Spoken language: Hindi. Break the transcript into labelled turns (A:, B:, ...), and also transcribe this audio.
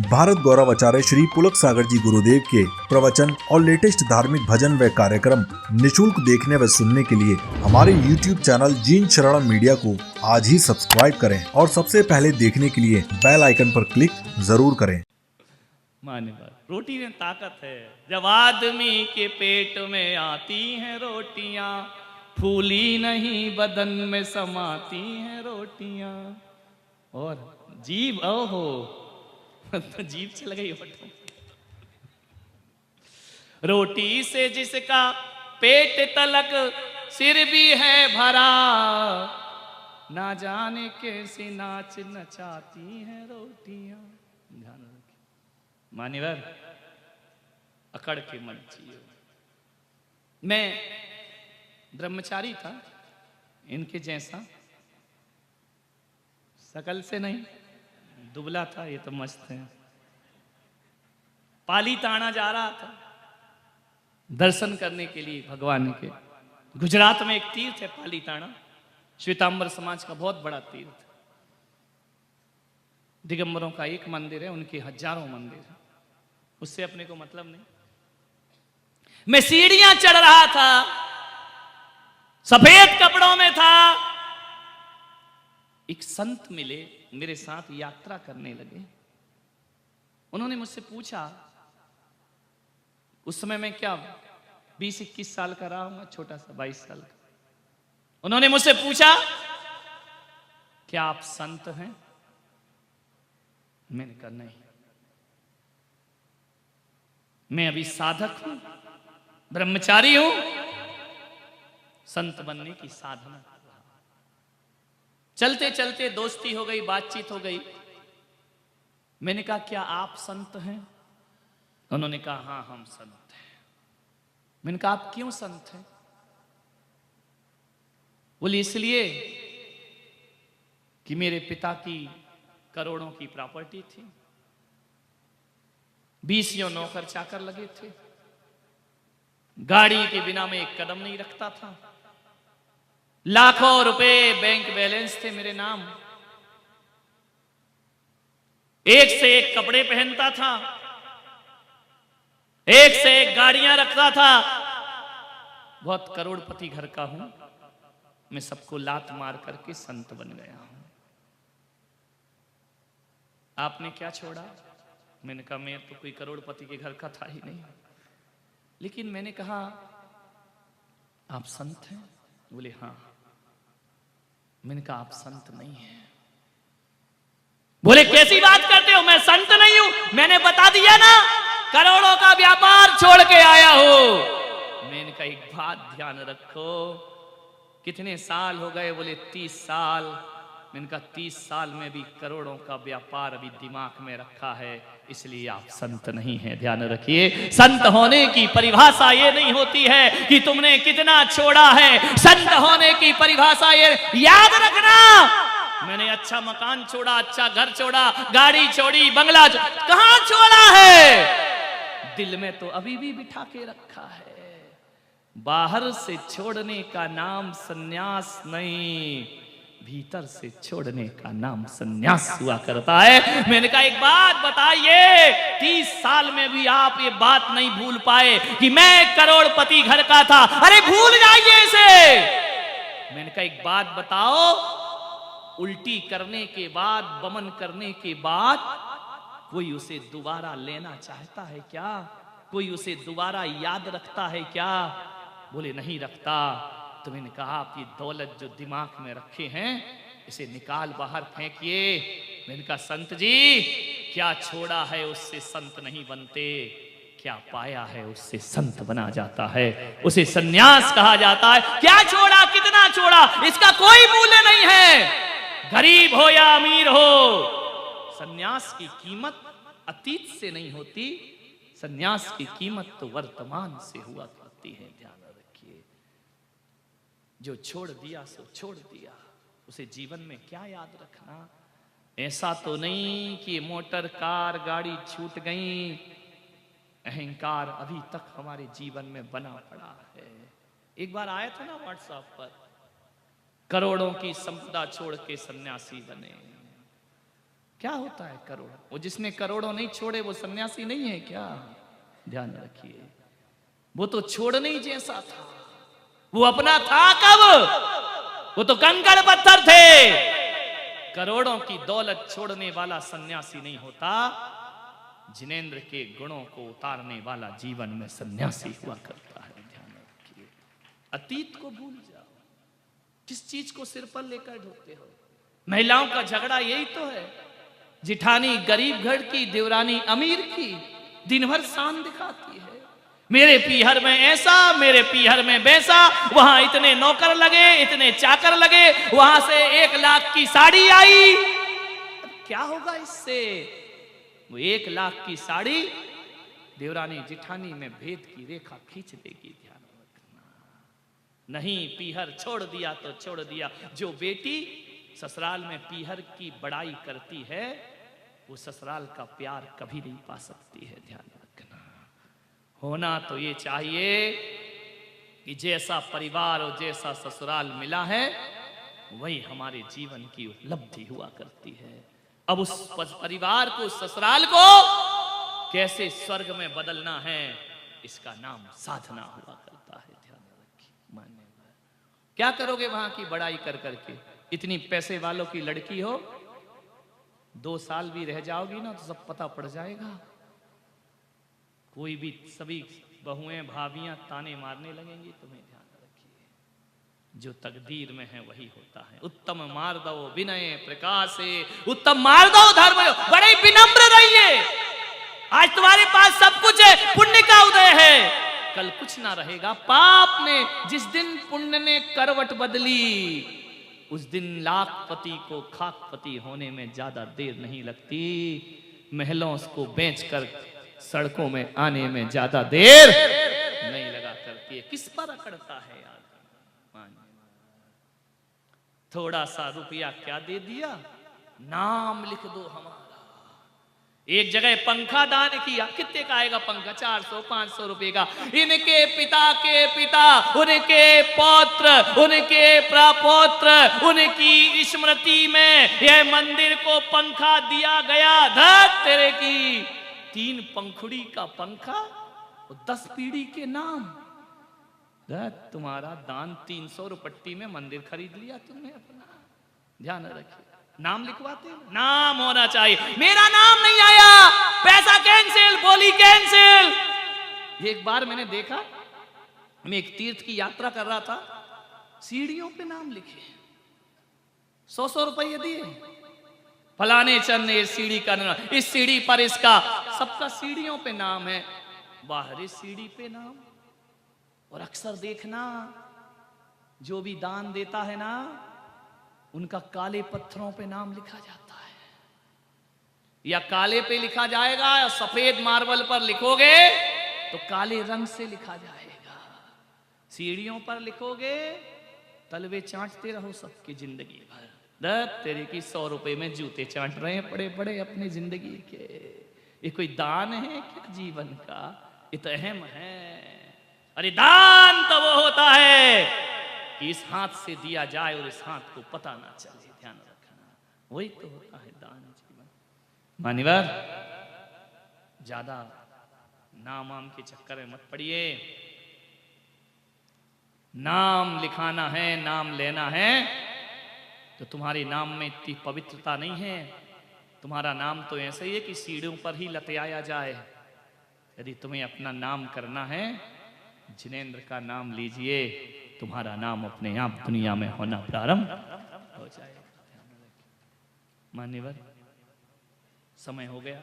A: भारत गौरव आचार्य श्री पुलक सागर जी गुरुदेव के प्रवचन और लेटेस्ट धार्मिक भजन व कार्यक्रम निशुल्क देखने व सुनने के लिए हमारे YouTube चैनल जीन शरणम मीडिया को आज ही सब्सक्राइब करें और सबसे पहले देखने के लिए बेल आइकन पर क्लिक जरूर करें।
B: माने बात, रोटी में ताकत है। जब आदमी के पेट में आती हैं रोटियां, फूली नहीं बदन में समाती हैं रोटियां। और जीभ, ओहो तो जीभ चल गई होठों। रोटी से जिसका पेट तलक सिर भी है भरा, ना जाने कैसे नाच नचाती हैं रोटियां। ध्यान रखिए मान्यवर, अकड़ के मन चाहिए। मैं ब्रह्मचारी था, इनके जैसा शकल से नहीं, दुबला था। ये तो मस्त है। पाली ताना जा रहा था दर्शन करने के लिए भगवान के। गुजरात में एक तीर्थ है पाली ताना, श्वेतांबर समाज का बहुत बड़ा तीर्थ। दिगंबरों का एक मंदिर है, उनके हजारों मंदिर है, उससे अपने को मतलब नहीं। मैं सीढ़ियां चढ़ रहा था, सफेद कपड़ों में था। एक संत मिले, मेरे साथ यात्रा करने लगे। उन्होंने मुझसे पूछा, उस समय मैं क्या 20-21 साल का रहा हूं, छोटा सा 22 साल का। उन्होंने मुझसे पूछा, क्या आप संत हैं? मैंने कहा नहीं, मैं अभी साधक हूं, ब्रह्मचारी हूं, संत बनने की साधना कर रहा हूं। चलते चलते दोस्ती हो गई, बातचीत हो गई। मैंने कहा क्या आप संत हैं? उन्होंने कहा हाँ हम संत हैं। मैंने कहा आप क्यों संत हैं? बोले इसलिए कि मेरे पिता की करोड़ों की प्रॉपर्टी थी, 20 नौकर चाकर लगे थे, गाड़ी के बिना मैं एक कदम नहीं रखता था, लाखों रुपए बैंक बैलेंस थे मेरे नाम, एक से एक कपड़े पहनता था, एक से एक गाड़ियां रखता था। बहुत करोड़पति घर का हूं मैं, सबको लात मार करके संत बन गया हूं। आपने क्या छोड़ा? मैंने कहा मैं तो कोई करोड़पति के घर का था ही नहीं। लेकिन मैंने कहा आप संत हैं? बोले हाँ। मैंने कहा आप संत नहीं हैं। बोले कैसी बात करते हो, मैं संत नहीं हूं। मैंने बता दिया ना, करोड़ों का व्यापार छोड़ के आया हूं। मैंने कहा एक बात ध्यान रखो, कितने साल हो गए? बोले 30 साल। मैंने कहा 30 साल में भी करोड़ों का व्यापार अभी दिमाग में रखा है, इसलिए आप संत नहीं हैं। ध्यान रखिए, संत होने की परिभाषा ये नहीं होती है कि तुमने कितना छोड़ा है। संत होने की परिभाषा ये, याद रखना, मैंने अच्छा मकान छोड़ा, अच्छा घर छोड़ा, गाड़ी छोड़ी, बंगला कहां छोड़ा है? दिल में तो अभी भी बिठा के रखा है। बाहर से छोड़ने का नाम सन्यास नहीं, भीतर से छोड़ने का नाम सन्यास हुआ करता है। मैंने कहा एक बात बताइए, 30 साल में भी आप ये बात नहीं भूल पाए कि मैं करोड़पति घर का था? अरे भूल जाइए इसे। मैंने कहा एक बात बताओ, उल्टी करने के बाद, बमन करने के बाद कोई उसे दोबारा लेना चाहता है क्या? कोई उसे दोबारा याद रखता है क्या? बोले नहीं रखता। तो मैंने कहा आप ये दौलत जो दिमाग में रखे हैं, इसे निकाल बाहर फेंकिए। मैंने कहा संत जी, क्या छोड़ा है उससे संत नहीं बनते, क्या पाया है उससे संत बना जाता है, उसे सन्यास कहा जाता है। क्या छोड़ा, कितना छोड़ा, इसका कोई मूल्य नहीं है। गरीब हो या अमीर हो, सन्यास की कीमत अतीत से नहीं होती, सन्यास की कीमत तो वर्तमान से हुआ करती है। ध्यान रखिए, जो छोड़ दिया सो छोड़ दिया, उसे जीवन में क्या याद रखना। ऐसा तो नहीं कि मोटर कार गाड़ी छूट गई, अहंकार अभी तक हमारे जीवन में बना पड़ा है। एक बार आया था ना व्हाट्सएप पर, करोड़ों की संपदा छोड़ के सन्यासी बने। क्या होता है करोड़? वो जिसने करोड़ों नहीं छोड़े वो सन्यासी नहीं है क्या? ध्यान रखिए, वो तो छोड़ने ही जैसा था। वो अपना था कब? वो तो कंकड़ पत्थर थे। करोड़ों की दौलत छोड़ने वाला सन्यासी नहीं होता, जिनेंद्र के गुणों को उतारने वाला जीवन में सन्यासी हुआ करता है। ध्यान रखिए, अतीत को भूल जाओ। किस चीज को सिर पर लेकर ढोते हो? महिलाओं का झगड़ा यही तो है। जिठानी गरीब घर की, देवरानी अमीर की, दिन भर शान दिखाती है। मेरे पीहर में ऐसा, मेरे पीहर में वैसा, वहां इतने नौकर लगे, इतने चाकर लगे, वहां से 1 लाख की साड़ी आई। क्या होगा इससे? वो 1 लाख की साड़ी देवरानी जिठानी में भेद की रेखा खींच देगी। ध्यान रखना। नहीं, पीहर छोड़ दिया तो छोड़ दिया। जो बेटी ससुराल में पीहर की बड़ाई करती है, वो ससुराल का प्यार कभी नहीं पा सकती है। ध्यान रखना। होना तो ये चाहिए कि जैसा परिवार और जैसा ससुराल मिला है, वही हमारे जीवन की उपलब्धि हुआ करती है। अब उस परिवार को, उस ससुराल को कैसे स्वर्ग में बदलना है, इसका नाम साधना हुआ करता है। ध्यान रखिए। मान्य क्या करोगे वहां की बड़ाई कर करके? इतनी पैसे वालों की लड़की हो, 2 साल भी रह जाओगी ना तो सब पता पड़ जाएगा। कोई भी, सभी बहुएं भाभियां ताने मारने लगेंगी तुम्हें। ध्यान रखिए, जो तकदीर में है वही होता है। उत्तम मार्दव विनय प्रकाशे, उत्तम मार्दव धर्म। बड़े विनम्र रहिए। आज तुम्हारे पास सब कुछ है, पुण्य का उदय है, कल कुछ ना रहेगा। पाप ने जिस दिन पुण्य ने करवट बदली, उस दिन लाखपति को खाकपति होने में ज्यादा देर नहीं लगती। महलों को बेचकर सड़कों में आने में ज्यादा देर नहीं लगा करती है। किस पर अकड़ता है यार? थोड़ा सा रुपया क्या दे दिया, नाम लिख दो हमारा। एक जगह पंखा दान किया, कितने का आएगा पंखा? 400-500 रुपए का। इनके पिता के पिता, उनके पौत्र, उनके प्रपौत्र, उनकी स्मृति में यह मंदिर को पंखा दिया गया। धत तेरे की 3 पंखुड़ी का पंखा और 10 पीढ़ी के नाम। धत तुम्हारा दान 300 रुपट्टी में मंदिर खरीद लिया तुमने अपना। ध्यान रखिए, नाम लिखवाते हो, नाम होना चाहिए। मेरा नाम नहीं आया, पैसा कैंसिल, बोली कैंसिल। एक बार मैंने देखा, मैं एक तीर्थ की यात्रा कर रहा था, सीढ़ियों पे नाम लिखे, 100-100 रुपये दिए। फलाने चंद ने इस सीढ़ी का नाम, इस सीढ़ी पर इसका, सबका सीढ़ियों पे नाम है, बाहरी सीढ़ी पे नाम। और अक्सर देखना, जो भी दान देता है ना, उनका काले पत्थरों पे नाम लिखा जाता है। या काले पे लिखा जाएगा, या सफेद मार्बल पर लिखोगे तो काले रंग से लिखा जाएगा। सीढ़ियों पर लिखोगे, तलवे चाटते रहो सबकी जिंदगी भर। दत्त तेरे की 100 रुपए में जूते चाट रहे हैं बड़े बड़े अपनी जिंदगी के। ये कोई दान है क्या जीवन का? ये तो अहम है। अरे दान तो वो होता है कि इस हाथ से दिया जाए और इस हाथ को पता ना चले। ध्यान रखना, वही तो होता है दान जीवन। मान्यवर, ज्यादा नाम वाम के चक्कर में मत पड़िए। नाम लिखाना है, नाम लेना है, तो तुम्हारे नाम में इतनी पवित्रता नहीं है। तुम्हारा नाम तो ऐसा ही है कि सीढ़ियों पर ही लतियाया जाए। यदि तुम्हें अपना नाम करना है, जिनेंद्र का नाम लीजिए, तुम्हारा नाम अपने आप दुनिया में होना प्रारंभ हो जाएगा। मान्यवर, समय हो गया।